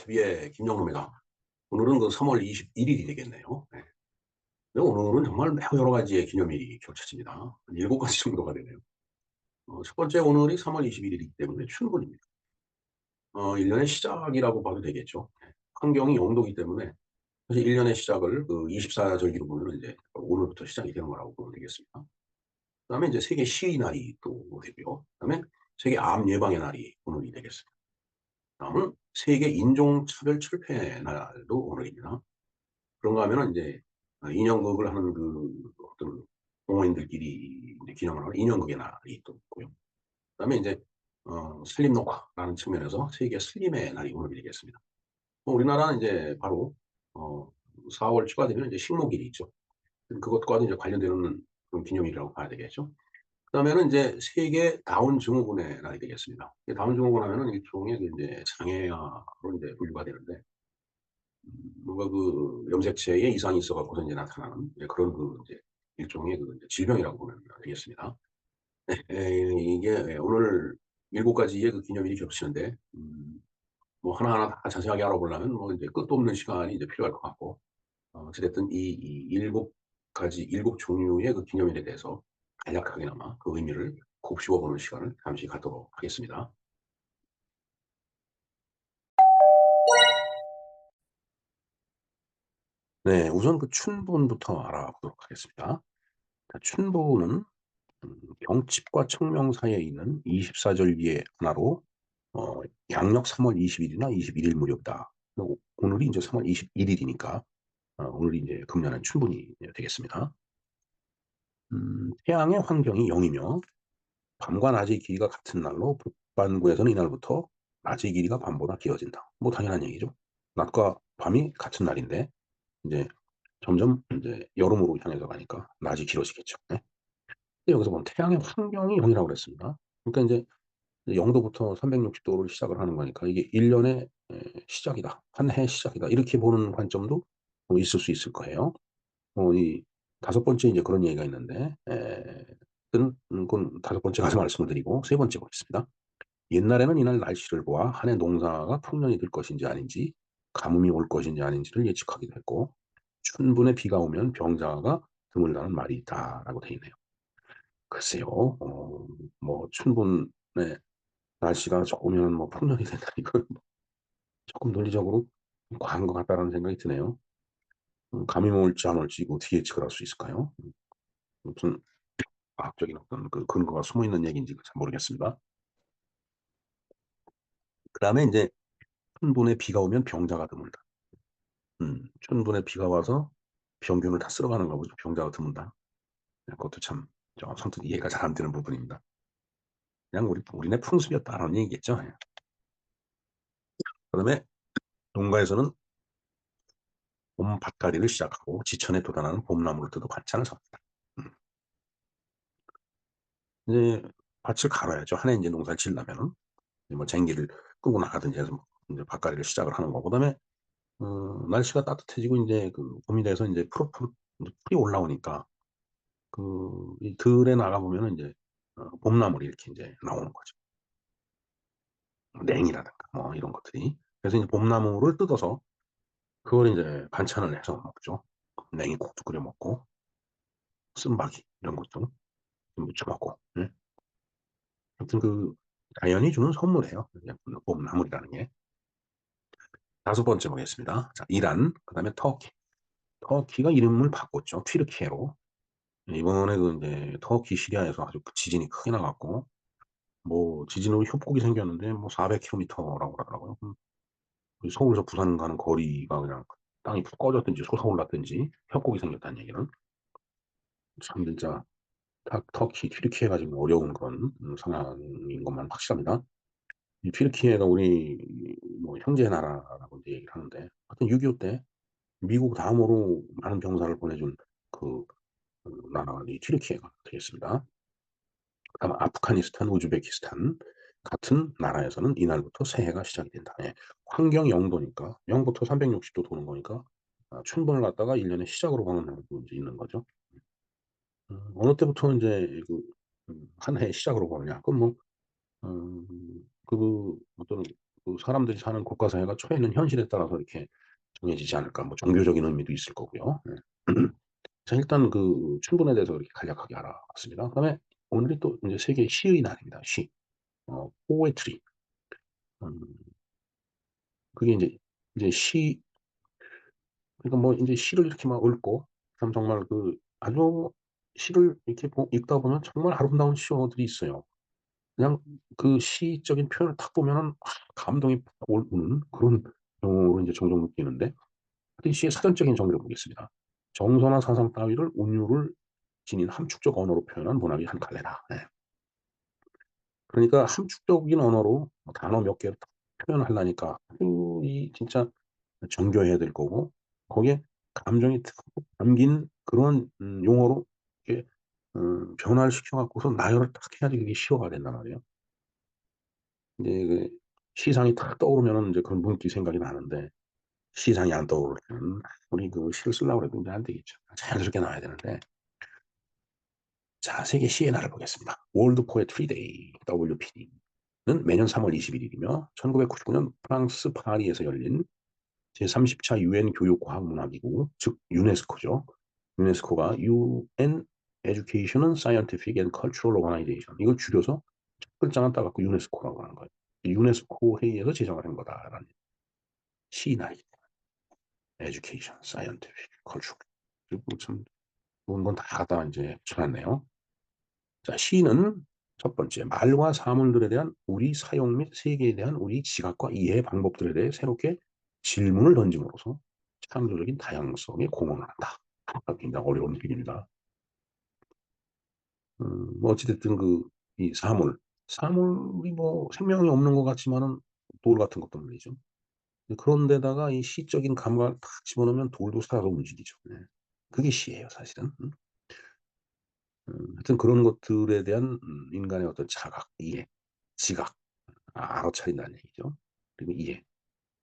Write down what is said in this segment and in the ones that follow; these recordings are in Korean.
TV의 김영로입니다. 오늘은 그 3월 21일이 되겠네요. 네. 근데 오늘은 정말 매우 여러 가지의 기념일이 겹쳐집니다. 한 7가지 정도가 되네요. 첫 번째 오늘이 3월 21일이기 때문에 춘분입니다. 1년의 시작이라고 봐도 되겠죠. 네. 환경이 영도이기 때문에 사실 1년의 시작을 그 24절기로 보면 이제 오늘부터 시작이 되는 거라고 보면 되겠습니다. 그다음에 이제 세계 시의 날이 또 되고요. 그다음에 세계 암 예방의 날이 오늘이 되겠습니다. 다음은 세계 인종차별 철폐 날도 오늘입니다. 그런가 하면은 이제 인형극을 하는 그 어떤 동호인들끼리 이제 기념을 하는 인형극의 날이 또 있고요. 그다음에 이제 슬림 녹화라는 측면에서 세계 슬림의 날이 오늘이 되겠습니다. 우리나라는 이제 바로 어 4월 추가되면 이제 식목일이 있죠. 그것과도 이제 관련되는 그런 기념일이라고 봐야 되겠죠. 그다음에는 이제 세계 다운 증후군의 날이 되겠습니다. 다운 증후군 하면은 일종의 그 이제 장애아로 이제 분류가 되는데 뭔가 그 염색체에 이상이 있어 갖고서 이제 나타나는 그런 그 이제 일종의 그 이제 질병이라고 보면 되겠습니다. 이게 오늘 7가지의 그 기념일이 겹치는데 뭐 하나하나 다 자세하게 알아보려면 뭐 이제 끝도 없는 시간이 이제 필요할 것 같고 어찌 됐든 이 7가지 7종류의 그 기념일에 대해서 간략하게나마 그 의미를 곱씹어 보는 시간을 잠시 갖도록 하겠습니다. 네. 우선 그 춘분부터 알아보도록 하겠습니다. 자, 춘분은 경칩과 청명 사이에 있는 24절기의 하나로 어 양력 3월 20일 일이나 21일 무렵이다. 오늘이 이제 3월 21일 일이니까 오늘이 이제 금년은 춘분이 되겠습니다. 태양의 환경이 0 이며 밤과 낮의 길이가 같은 날로 북반구에서는 이날부터 낮의 길이가 밤보다 길어진다. 뭐 당연한 얘기죠. 낮과 밤이 같은 날인데 이제 점점 이제 여름으로 향해서 가니까 낮이 길어지겠죠. 네. 근데 여기서 보면 태양의 환경이 0 이라고 그랬습니다. 그러니까 인제 0 도부터 360 도를 시작을 하는 거니까 이게 1 년의 시작이다. 한 해의 시작이다. 이렇게 보는 관점도 있을 수 있을 거예요. 이 다섯 번째 인제 그런 얘기가 있는데 그건 그건 다섯 번째 가서 말씀을 드리고 세 번째 보겠습니다. 옛날에는 이날 날씨를 보아 한 해 농사가 풍년이 될 것인지 아닌지 가뭄이 올 것인지 아닌지를 예측하기도 했고 "춘분에 비가 오면 병자가 드물다는 말이 있다."라고 되어 있네요. 글쎄요. 뭐 춘분에 날씨가 좋으면 뭐 풍년이 된다 이건 조금 논리적으로 과한 것 같다라는 생각이 드네요. 감이 올지 안 올지 이거 어떻게 예측을 할 수 있을까요? 무슨 과학적인 어떤 그 근거가 숨어 있는 얘기인지 잘 모르겠습니다. 그다음에 인제 "춘분에 비가 오면 병자가 드물다." 춘분에 비가 와서 병균을 다 쓸어가는가 보죠. 병자가 드문다. 그것도 참 선뜻 이해가 잘 안 되는 부분입니다. 그냥 우리네 풍습이었다라는 얘기겠죠. 예. 그다음에 농가에서는 봄 밭갈이를 시작하고 지천에 돋아나는 봄나무를 뜯어 반찬을 삽니다. 음. 이제 밭을 갈아야죠. 한해 인제 농사를 지으려면은. 뭐 쟁기를 끄고 나가든지 해서 뭐 인제 밭갈이를 시작을 하는 거고 그다음에 날씨가 따뜻해지고 인제 그 봄이 돼서 인제 인제 풀이 올라오니까 이 들에 나가 보면은 인제 봄나물이 이렇게 인제 나오는 거죠. 냉이라든가 뭐 이런 것들이. 그래서 인제 봄나물을 뜯어서 그걸 인제 반찬을 해서 먹죠. 냉이국도 끓여 먹고 쓴바귀 이런 것도 좀 무쳐 먹고. 예. 아무튼 그 자연이 주는 선물이에요. 그냥 봄나물이라는 게. 다섯 번째 보겠습니다. 자 이란 그다음에 터키. 터키가 이름을 바꿨죠. 튀르키예로. 이번에 그 인제 터키 시리아에서 아주 그 지진이 크게 나 갖고 뭐 지진으로 협곡이 생겼는데 뭐 400 킬로미터라고 그러더라고요. 우리 서울에서 부산 가는 거리가 그냥 땅이 푹 꺼졌든지 솟아올랐든지 협곡이 생겼다는 얘기는 참 진짜 터키 튀르키예가 지금 어려운 그런 상황인 것만 확실합니다. 이 튀르키예가 우리 뭐 형제 나라라고 이제 얘기를 하는데 하여튼 6.25 때 미국 다음으로 많은 병사를 보내준 그 나라가 이 튀르키예가 되겠습니다. 그다음 아프가니스탄, 우즈베키스탄 같은 나라에서는 이날부터 새해가 시작이 된다. 예. 환경이 0 도니까 0 부터 360도 도는 거니까 춘분을 갖다가 1 년의 시작으로 보는 날도 인제 있는 거죠. 어느 때부터 인제 한 해의 시작으로 보느냐. 그건 뭐 그 어떤 그 사람들이 사는 국가 사회가 처해 있는 현실에 따라서 이렇게 정해지지 않을까. 뭐 종교적인 의미도 있을 거고요. 네. 자, 일단 그 춘분에 대해서 이렇게 간략하게 알아봤습니다. 그다음에 오늘이 또 이제 세계 시의 날입니다. 시. poetry. 음 그게 인제 시, 그러니까 뭐 인제 시를 이렇게 막 읽고 참 정말 그 아주 시를 이렇게 읽다 보면 정말 아름다운 시어들이 있어요. 그냥 그 시적인 표현을 딱 보면은 감동이 팍 오는 그런 경우로 인제 종종 느끼는데, 이 시의 사전적인 정의를 보겠습니다. 정서나 사상 따위를 운율을 지닌 함축적 언어로 표현한 문학의 한 갈래다. 예. 그러니까 함축적인 언어로 뭐 단어 몇 개를 딱 표현하려니까 아주 이 진짜 정교해야 될 거고, 거기에 감정이 듬뿍 담긴 그런 용어로 이렇게 변화를 시켜 갖고서 나열을 딱 해야지 그게 시어가 된단 말이에요. 인제 그 시상이 딱 떠오르면은 인제 그런 문득 생각이 나는데, 시상이 안 떠오를 때는 아무리 그 시를 쓰려고 해도 인제 안 되겠죠. 자연스럽게 나와야 되는데. 자, 세계 시의 날을 보겠습니다. 월드 포에트리 데이 WPD는 매년 3월 21 일이며 1999년 프랑스 파리에서 열린 제30 차 유엔 교육과학문화기구, 즉 유네스코죠. 유네스코가 UN Education and Scientific and Cultural Organization, 이걸 줄여서 첫 글자만 따 갖고 유네스코라고 하는 거예요. 유네스코 회의에서 제정을 한 거다라는 시날이 Education, Scientific, Cultural. 그리고 참 좋은 건 다 갖다 인제 붙여 놨네요. 자, 시는 첫 번째, 말과 사물들에 대한 우리 사용 및 세계에 대한 우리 지각과 이해 방법들에 대해 새롭게 질문을 던짐으로써 창조적인 다양성에 공헌을 한다. 굉장히 어려운 얘기입니다. 뭐 어찌 됐든 그 이 사물이 뭐 생명이 없는 것 같지만은 돌 같은 것도 말이죠. 그런 데다가 이 시적인 감각을 탁 집어넣으면 돌도 살아서 움직이죠. 네. 그게 시예요, 사실은. 하여튼 그런 것들에 대한 인간의 어떤 자각, 이해, 지각, 알아차린다는 얘기죠. 그리고 이해.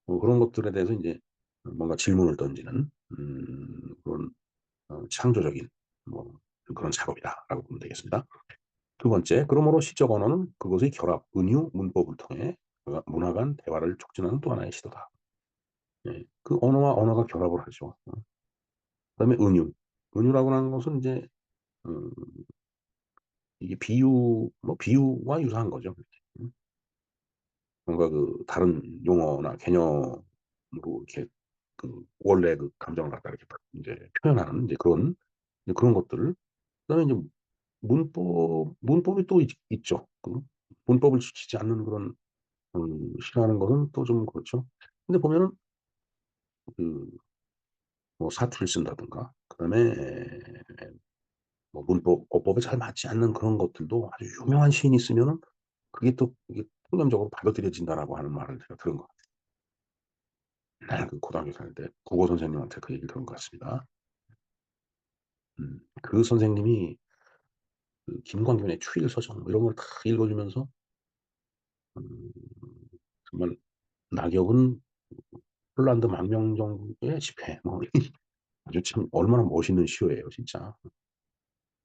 그런 것들에 대해서 인제 뭔가 질문을 던지는 그런 창조적인 뭐 그런 작업이다라고 보면 되겠습니다. 두 번째, 그러므로 시적 언어는 그것의 결합, 은유, 문법을 통해 문화 간 대화를 촉진하는 또 하나의 시도다. 예. 그 언어와 언어가 결합을 하죠. 그다음에 은유. 은유라고 하는 것은 인제 음 이게 비유와 유사한 거죠. 음. 뭔가 그 다른 용어나 개념으로 이렇게 그 원래 그 감정을 갖다 이렇게 딱 인제 표현하는 인제 그런 이제 그런 것들을, 그다음에 인제 문법이 또 있죠. 그 문법을 지키지 않는 그런 싫어하는 거는 또 좀 그렇죠. 근데 보면은 그 뭐 사투리를 쓴다든가, 그다음에 뭐 어법에 잘 맞지 않는 그런 것들도 아주 유명한 시인이 쓰면은 그게 또 이게 통념적으로 받아들여진다라고 하는 말을 제가 들은 것 같아요. 옛날에 그 고등학교 다닐 때 국어 선생님한테 그 얘기를 들은 것 같습니다. 그 선생님이 그 김광균의 추일서정 뭐 이런 걸 다 읽어 주면서 음 정말 "낙엽은 폴란드 망명정부의 집회." 뭐 아주 참 얼마나 멋있는 시여예요 진짜.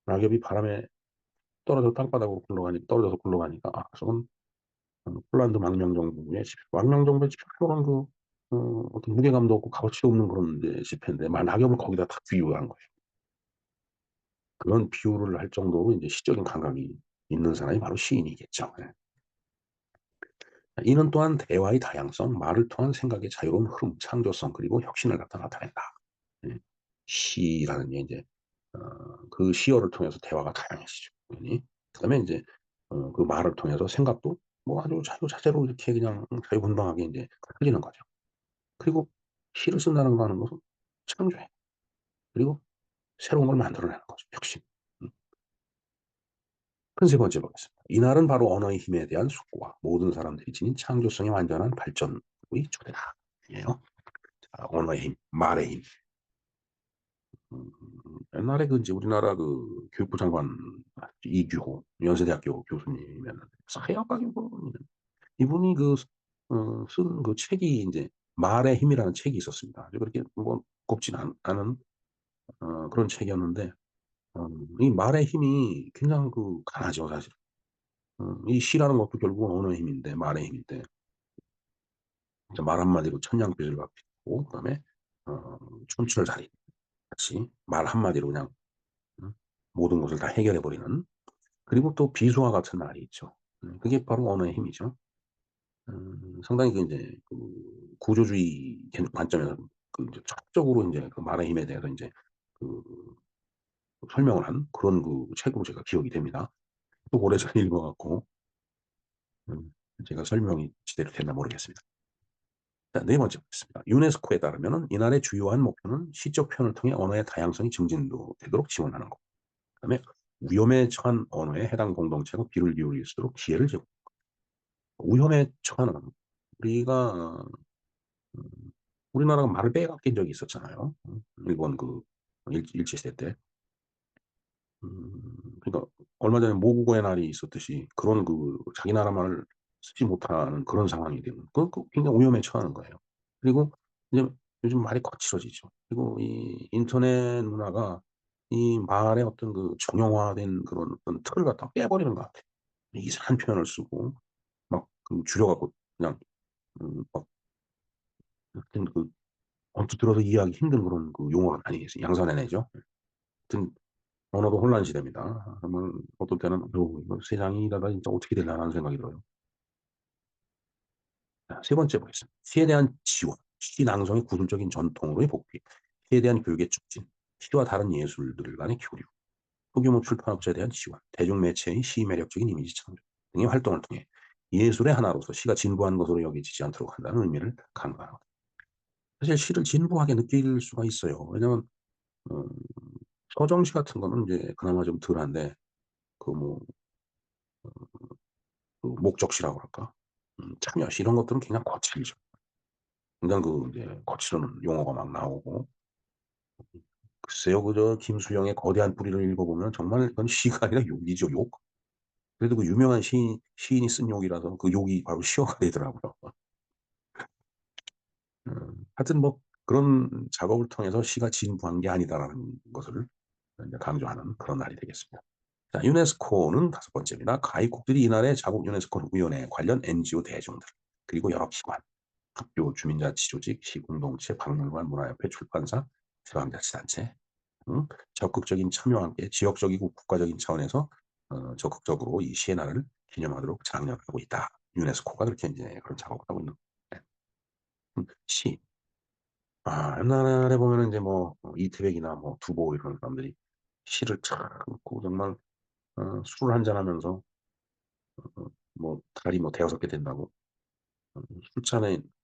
낙엽이 바람에 떨어져서 굴러가니까, 저건 폴란드 망명정부의 집회. 망명정부의 집회라는 그 어떤 무게감도 없고 값어치도 없는 그런 이제 집회인데 막 낙엽을 거기다 딱 비유한 거예요. 그런 비유를 할 정도로 인제 시적인 감각이 있는 사람이 바로 시인이겠죠. 예. 이는 또한 대화의 다양성, 말을 통한 생각의 자유로운 흐름, 창조성, 그리고 혁신을 갖다 나타낸다. 예. 시라는 게 인제 그 시어를 통해서 대화가 다양해지죠 당연히. 그다음에 인제 그 말을 통해서 생각도 뭐 아주 자유자재로 이렇게 그냥 자유분방하게 인제 흘리는 거죠. 그리고 시를 쓴다는 거 하는 것은 창조해. 그리고 새로운 걸 만들어내는 거죠. 혁신. 음. 큰 세 번째 보겠습니다. 이날은 바로 언어의 힘에 대한 숙고와 모든 사람들이 지닌 창조성의 완전한 발전의 초대다. 이에요. 자, 언어의 힘, 말의 힘. 음 옛날에 그 인제 우리나라 그 교육부 장관 이규호 연세대학교 교수님이었는데 사회학과 교수님, 이분이 그 쓴 그 책이 인제 말의 힘이라는 책이 있었습니다. 아주 그렇게 뭐 곱진 않은 그런 책이었는데 이 말의 힘이 굉장히 그 강하죠 사실은. 이 시라는 것도 결국은 언어의 힘인데 말의 힘인데 이제 말 한마디로 천냥빚을 갚고 그다음에 어 촌철살인 같이 말 한마디로 그냥 음 모든 것을 다 해결해 버리는, 그리고 또 비수와 같은 말이 있죠. 그게 바로 언어의 힘이죠. 상당히 그 인제 그 구조주의 관점에서 그 이제 철학적으로 인제 그 말의 힘에 대해서 인제 그 설명을 한 그런 그 책으로 제가 기억이 됩니다. 또 오래전에 읽어 갖고 제가 설명이 제대로 됐나 모르겠습니다. 자, 네 번째 보겠습니다. 유네스코에 따르면은 이날의 주요한 목표는 시적 표현을 통해 언어의 다양성이 증진도 되도록 지원하는 것. 그다음에 위험에 처한 언어에 해당 공동체가 귀를 기울일 수 있도록 기회를 제공. 위험에 처하는 우리가 음 우리나라가 말을 빼앗긴 적이 있었잖아요. 일본 그 일제시대 때. 그러니까 얼마 전에 모국어의 날이 있었듯이 그런 그 자기 나라 말을 쓰지 못하는 그런 상황이 되면 굉장히 위험에 처하는 거예요. 그리고 이제 요즘 말이 거칠어지죠. 그리고 이 인터넷 문화가 이 말의 어떤 그 정형화된 그런 어떤 틀을 갖다가 깨버리는 것 같아요. 이상한 표현을 쓰고 막 그 줄여 갖고 그냥 막 하여튼 그 언뜻 들어서 이해하기 힘든 그런 그 용어가 많이 있어요. 양산해내죠. 하여튼 언어도 혼란 시대입니다. 정말 어떨 때는 '이거 세상이 이러다 진짜 어떻게 되려나.' 하는 생각이 들어요. 자, 세 번째 보겠습니다. 시에 대한 지원, 시 낭송의 구술적인 전통으로의 복귀, 시에 대한 교육의 촉진, 시와 다른 예술들 간의 교류, 소규모 출판업체에 대한 지원, 대중매체의 시 매력적인 이미지 창조 등의 활동을 통해 예술의 하나로서 시가 진부한 것으로 여겨지지 않도록 한다는 의미를 강조하는 것. 사실 시를 진부하게 느낄 수가 있어요. 왜냐면 어 서정시 같은 거는 인제 그나마 좀 덜한데 그 뭐 그 목적시라고 그럴까? 참여시 이런 것들은 그냥 거칠죠. 굉장히 그 인제 거칠은 용어가 막 나오고, 글쎄요. 그 저 김수영의 거대한 뿌리를 읽어보면 정말 그건 시가 아니라 욕이죠, 욕. 그래도 그 유명한 시인이 쓴 욕이라서 그 욕이 바로 시어가 되더라고요. 하여튼 뭐 그런 작업을 통해서 '시가 진부한 게 아니다.'라는 것을 인제 강조하는 그런 날이 되겠습니다. 자, 유네스코는 다섯 번째입니다. 가입국들이 이날에 자국 유네스코 위원회 관련 NGO 대중들, 그리고 여러 기관, 학교, 주민자치 조직, 시공동체, 박물관, 문화협회, 출판사, 지방자치단체 등 적극적인 참여와 함께 지역적이고 국가적인 차원에서 적극적으로 이 시의 날을 기념하도록 장려하고 있다. 유네스코가 그렇게 인제 그런 작업을 하고 있는. 네. 시. 옛날에 보면은 인제 뭐 이태백이나 뭐 두보 이런 사람들이 시를 참 고 정말 술을 한잔 하면서 뭐 달이 뭐 대여섯 개 된다고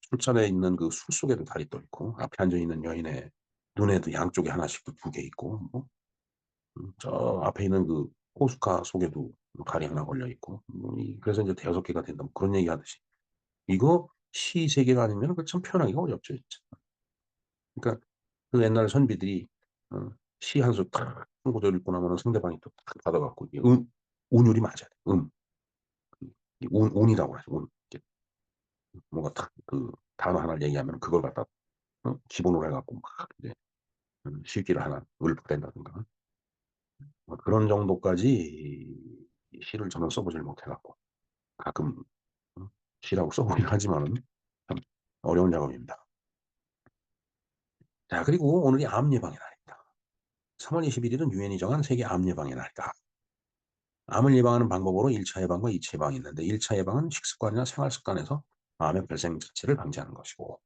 술잔에 있는 그 술 속에도 달이 떠 있고, 앞에 앉아 있는 여인의 눈에도 양쪽에 하나씩 두 개 있고, 뭐 저 앞에 있는 그 호숫가 속에도 뭐 달이 하나 걸려 있고, 뭐 그래서 인제 대여섯 개가 된다 뭐 그런 얘기하듯이 이거 시 세계가 아니면 그 참 표현하기가 어렵죠 진짜. 그러니까 그 옛날 선비들이 어 시 한 수 탁 한 구절 읽고 나면은 상대방이 또 탁 받아 갖고 이게 운율이 맞아야 돼. 이 운이라고 하죠. 운. 이렇게 뭔가 탁 그 단어 하나를 얘기하면 그걸 갖다 기본으로 해 갖고 막 이제 실기를 하나 읊어댄다든가 뭐 그런 정도까지 이 시를 저는 써 보질 못해 갖고 가끔 어 시라고 써 보긴 하지만은 참 어려운 작업입니다. 자, 그리고 오늘이 암 예방의 날입니다. 3월 21 일은 유엔이 정한 세계 암 예방의 날이다. 암을 예방하는 방법으로 1차 예방과 2차 예방이 있는데, 1차 예방은 식습관이나 생활 습관에서 암의 발생 자체를 방지하는 것이고,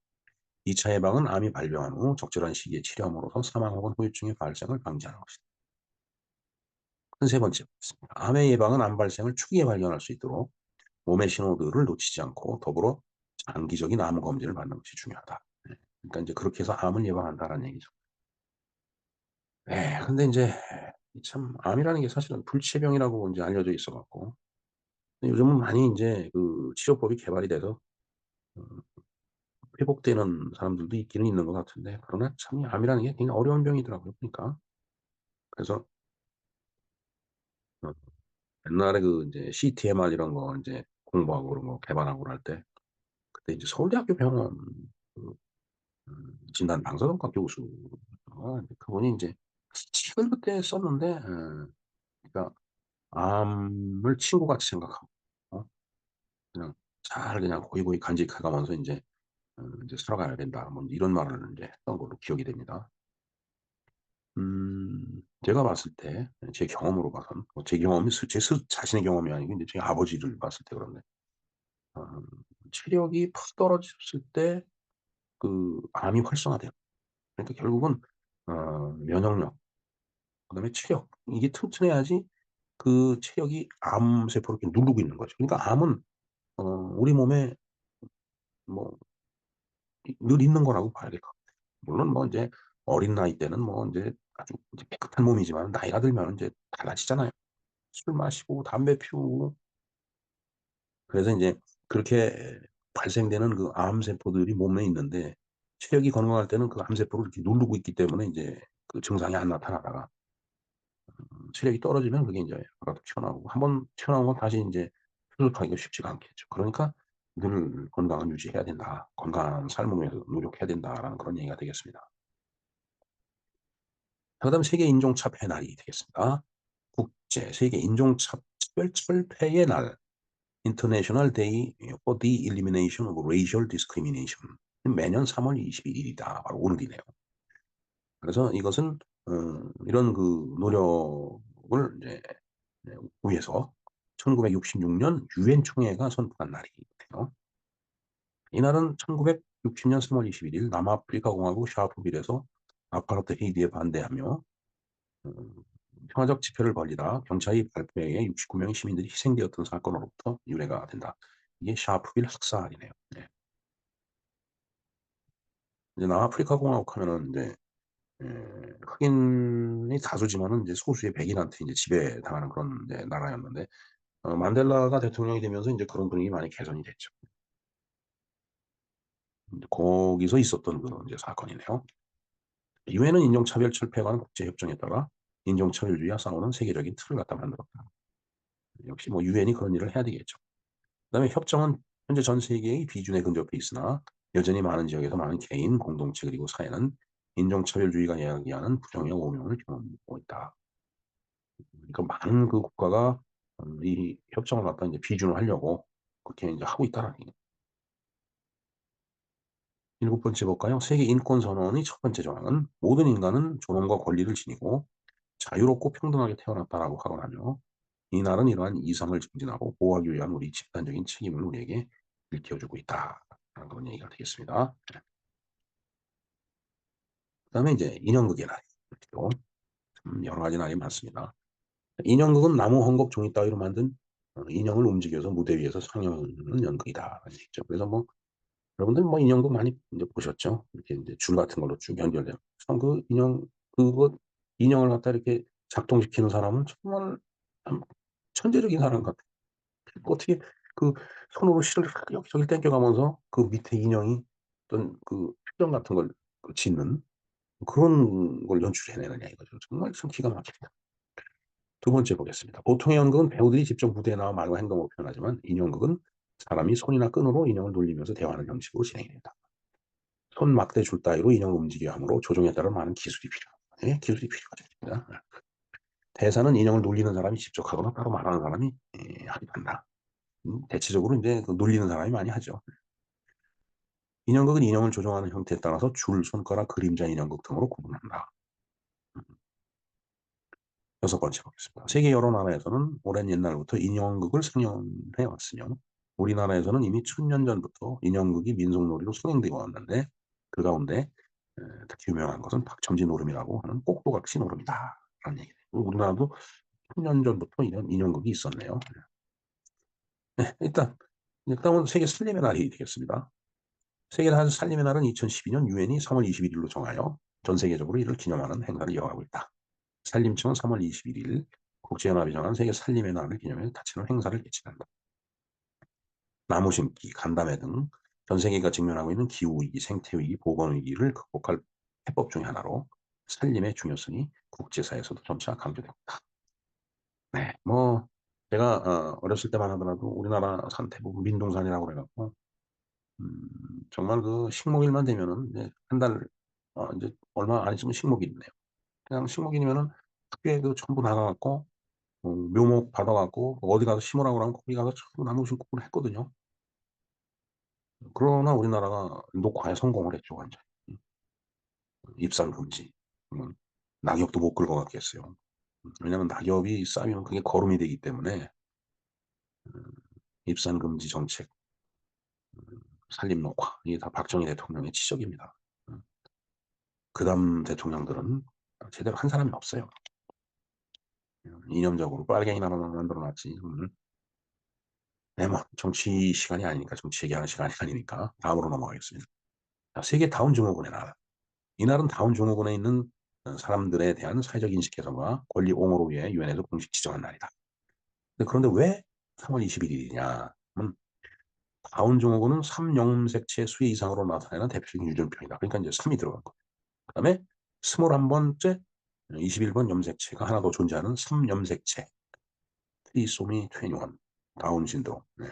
2차 예방은 암이 발병한 후 적절한 시기에 치료함으로써 사망 혹은 후유증의 발생을 방지하는 것이다. 세 번째 있습니다. 암의 예방은 암 발생을 초기에 발견할 수 있도록 몸의 신호들을 놓치지 않고 더불어 장기적인 암 검진을 받는 것이 중요하다. 네. 그러니까 이제 그렇게 해서 암을 예방한다라는 얘기죠. 예. 근데 인제 참 암이라는 게 사실은 불치병이라고 인제 알려져 있어 갖고, 근데 요즘은 많이 인제 그 치료법이 개발이 돼서 음 회복되는 사람들도 있기는 있는 것 같은데, 그러나 참 이 암이라는 게 굉장히 어려운 병이더라고요 보니까. 그래서 어 옛날에 그 인제 CTMR 이런 거 인제 공부하고 그런 거 개발하고 그럴 때 그때 이제 서울대학교 병원 그 진단 방사선과 교수 그분이 인제 책을 그때 썼는데 그러니까 암을 친구같이 생각하고 그냥 잘 그냥 고이고이 간직해 가면서 인제 이제 "살아가야 된다." 뭐 이런 말을 인제 했던 걸로 기억이 됩니다. 제가 봤을 때 제 경험으로 봐선 뭐 제 경험이 제 자신의 경험이 아니고 인제 제 아버지를 봤을 때 그런데 어 체력이 팍 떨어졌을 때 암이 활성화돼요. 그러니까 결국은 면역력 그다음에 체력 이게 튼튼해야지 그 체력이 암 세포를 이렇게 누르고 있는 거죠. 그러니까 암은 우리 몸에 뭐 늘 있는 거라고 봐야 될 것 같아요. 물론 뭐 인제 어린 나이 때는 뭐 인제 아주 이제 깨끗한 몸이지만 나이가 들면은 인제 달라지잖아요. 술 마시고 담배 피우고 그래서 인제 그렇게 발생되는 암 세포들이 몸에 있는데 체력이 건강할 때는 그 암 세포를 이렇게 누르고 있기 때문에 인제 그 증상이 안 나타나다가 체력이 떨어지면 그게 인제 아까도 튀어나오고 한번 튀어나온 건 다시 인제 회복하기가 쉽지가 않겠죠. 그러니까 늘 건강을 유지해야 된다. 건강한 삶을 위해서 노력해야 된다라는 그런 얘기가 되겠습니다. 그다음 세계 인종차별 날이 되겠습니다. 국제 세계 인종차별 철폐의 날 International Day for the Elimination of Racial Discrimination 매년 3월 21 일이다. 바로 오늘이네요. 그래서 이것은 이런 노력을 이제 위해서 1966년 유엔 총회가 선포한 날이에요. 이날은 1960년 3월 21일 남아프리카 공화국 샤프빌에서 아파르트헤이드에 반대하며 음 평화적 집회를 벌이다 경찰이 발포에 의해 69 명의 시민들이 희생되었던 사건으로부터 유래가 된다. 이게 샤프빌 학살이네요. 네. 이제 남아프리카 공화국 하면은 인제 흑인이 다수지만은 인제 소수의 백인한테 인제 지배당하는 그런 이제 나라였는데 만델라가 대통령이 되면서 인제 그런 분위기 많이 개선이 됐죠. 인제 거기서 있었던 이제 사건이네요. 유엔은 인종차별 철폐에 관한 국제협정에 따라 인종차별주의와 싸우는 세계적인 틀을 갖다 만들었다. 역시 뭐 유엔이 그런 일을 해야 되겠죠. 그다음에 협정은 현재 전 세계의 비준에 근접해 있으나 여전히 많은 지역에서 많은 개인, 공동체 그리고 사회는 인종차별주의가 야기하는 부정의 오명을 경험하고 있다. 그러니까 많은 국가가 이 협정을 갖다 이제 비준을 하려고 그렇게 이제 하고 있다라는 얘기예요. 일곱 번째 볼까요? 세계 인권 선언의 첫 번째 조항은 모든 인간은 존엄과 권리를 지니고 자유롭고 평등하게 태어났다라고 하고 나며 이날은 이러한 이상을 증진하고 보호하기 위한 우리 집단적인 책임을 우리에게 일깨워주고 있다. 라는 그런 얘기가 되겠습니다. 그다음에 이제 인형극의 날. 또 여러 가지 날이 많습니다. 인형극은 나무, 헝겊, 종이 따위로 만든 인형을 움직여서 무대 위에서 상영하는 연극이다라는 얘기죠. 그래서 뭐 여러분들 뭐 인형극 많이 인제 보셨죠? 이렇게 인제 줄 같은 걸로 쭉 연결돼요. 참 그거 인형을 갖다 이렇게 작동시키는 사람은 정말 참 천재적인 사람 같아요. 어떻게 그 손으로 실을 여기저기 땡겨 가면서 그 밑에 인형이 어떤 표정 같은 걸 짓는 그런 걸 연출해내느냐 이거죠. 정말 참 기가 막힙니다. 두 번째 보겠습니다. 보통의 연극은 배우들이 직접 무대에 나와 말과 행동으로 표현하지만 인형극은 사람이 손이나 끈으로 인형을 돌리면서 대화하는 형식으로 진행이 된다. 손, 막대, 줄 따위로 인형을 움직여야 하므로 조종에 따라 많은 기술이 필요하다. 예, 기술이 필요하죠. 대사는 인형을 놀리는 사람이 직접 하거나 따로 말하는 사람이 하기도 한다. 대체적으로 인제 놀리는 사람이 많이 하죠. 인형극은 인형을 조종하는 형태에 따라서 줄, 손가락, 그림자 인형극 등으로 구분한다. 여섯 번째 보겠습니다. 세계 여러 나라에서는 오랜 옛날부터 인형극을 상영해 왔으며 우리나라에서는 이미 1000년 전부터 인형극이 민속놀이로 상영되어 왔는데 그 가운데 특히 유명한 것은 박첨지 노름이라고 하는 꼭두각시 노름이다라는 얘기예요. 우리나라도 1000년 전부터 이런 인형극이 있었네요. 네, 일단은 세계 살림의 날이 되겠습니다. 세계 살림의 날은 2012년 유엔이 3월 21 일로 정하여 전 세계적으로 이를 기념하는 행사를 이어가고 있다. 산림청은 3월 21일 국제연합이 정한 세계 산림의 날을 기념해 다채로운 행사를 개최한다. 나무 심기, 간담회 등 전 세계가 직면하고 있는 기후위기, 생태위기, 보건위기를 극복할 해법 중의 하나로 산림의 중요성이 국제사회에서도 점차 강조되고 있다. 네, 뭐 제가 어렸을 때만 하더라도 우리나라 산 대부분 민둥산이라고 그래 갖고 정말 식목일만 되면은 이제 한 달 인제 얼마 안 있으면 식목일이네요. 그냥 식목일이면은 학교에 전부 나가 갖고 묘목 받아 갖고 어디 가서 심으라고 그러면 거기 가서 전부 나무 심고 그걸 했거든요. 그러나 우리나라가 녹화에 성공을 했죠, 완전히. 입산 금지. 음, 낙엽도 못 끌고 갔겠어요. 왜냐하면 낙엽이 쌓이면 그게 거름이 되기 때문에 입산 금지 정책, 산림 녹화 이게 다 박정희 대통령의 지적입니다. 그다음 대통령들은 제대로 한 사람이 없어요. 이념적으로 빨갱이나라만 만들어놨지. 네, 뭐 정치 시간이 아니니까 정치 얘기하는 시간이 아니니까 다음으로 넘어가겠습니다. 자, 세계 다운증후군의 나라. 이날은 다운증후군에 있는 사람들에 대한 사회적 인식 개선과 권리 옹호를 위해 유엔에서 공식 지정한 날이다. 그런데 왜 3월 21일이냐? 다운증후군은 3염색체 수의 이상으로 나타나는 대표적인 유전병이다. 그러니까 이제 3이 들어간 거예요. 그 다음에 21번째 21번 염색체가 하나 더 존재하는 3염색체 트리소미 21 다운 신드롬. 네.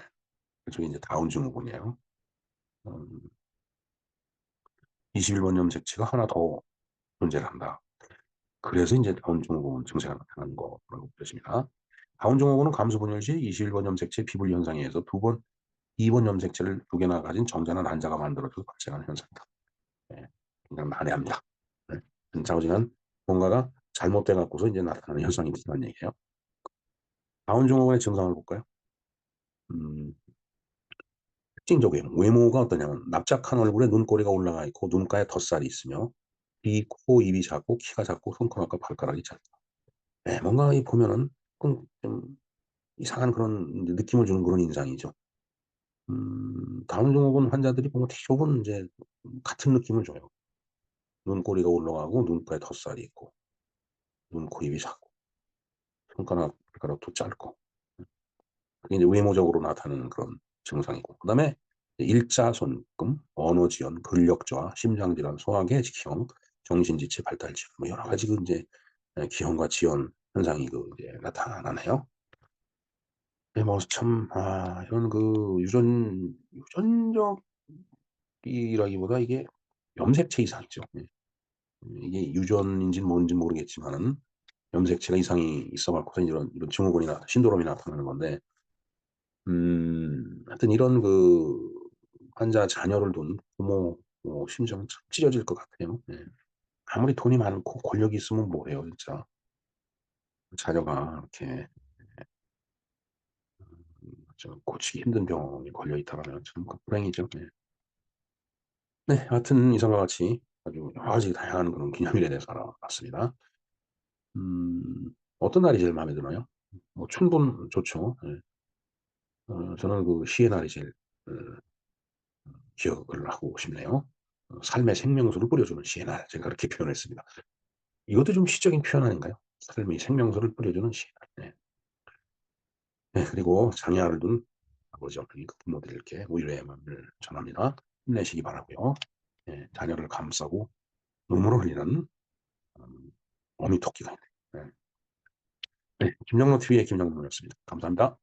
그쪽이 이제 다운 증후군이에요. 21번 염색체가 하나 더 존재를 한다. 그래서 이제 다운 증후군 증세가 나타나는 거라고 보여집니다. 다운 증후군은 감수 분열 시 21번 염색체 피불 현상에 의해서 2번 염색체를 2개나 가진 정자나 난자가 만들어져서 발생하는 현상이다. 네. 그냥 난해합니다. 네. 자오지간 뭔가가 잘못돼 갖고서 이제 나타나는 현상이 있다는 얘기예요. 다운 증후군의 증상을 볼까요? 음, 특징적이에요. 외모가 어떠냐면 납작한 얼굴에 눈꼬리가 올라가 있고 눈가에 덧살이 있으며 귀, 코, 입이 작고 키가 작고 손가락과 발가락이 작다. 네, 뭔가 이 보면은 좀 이상한 그런 느낌을 주는 그런 인상이죠. 다운 증후군 환자들이 보면 대부분 이제 같은 느낌을 줘요. 눈꼬리가 올라가고 눈가에 덧살이 있고 눈, 코, 입이 작고 손가락, 발가락도 짧고 그게 이제 외모적으로 나타나는 그런 증상이고 그다음에 일자손금, 언어지연, 근력저하, 심장질환, 소화계 기형, 정신지체 발달질환 뭐 여러 가지 그 이제 기형과 지연 현상이 그 이제 나타나네요. 네, 뭐 참, 이런 그 유전적이라기보다 이게 염색체 이상이죠. 예. 이게 유전인지는 뭔지 모르겠지만은 염색체가 이상이 있어갖고서 이런 증후군이나 신드롬이 나타나는 건데, 하여튼 이런 그 환자 자녀를 둔 부모 심정 참 찢어질 것 같아요. 예. 아무리 돈이 많고 권력이 있으면 뭐해요, 진짜. 자녀가 이렇게 좀 고치기 힘든 병에 걸려 있다면 참 불행이죠. 예. 네, 하여튼 이상과 같이 아주 여러 가지 다양한 그런 기념일에 대해서 알아봤습니다. 어떤 날이 제일 마음에 드나요? 뭐 춘분 좋죠. 예. 저는 그 시의 날이 제일 어, 기억을 하고 싶네요. 삶의 생명수를 뿌려주는 시의 날 제가 그렇게 표현했습니다. 이것도 좀 시적인 표현 아닌가요? 삶의 생명수를 뿌려주는 시의 날. 네. 네, 그리고 장애아를 둔 아버지 어머니 그 부모들께 위로의 마음을 전합니다. 힘내시기 바라고요. 네, 자녀를 감싸고 눈물을 흘리는 어미토끼가 있네. 네. 네, 김영로 TV의 김영로였습니다. 감사합니다.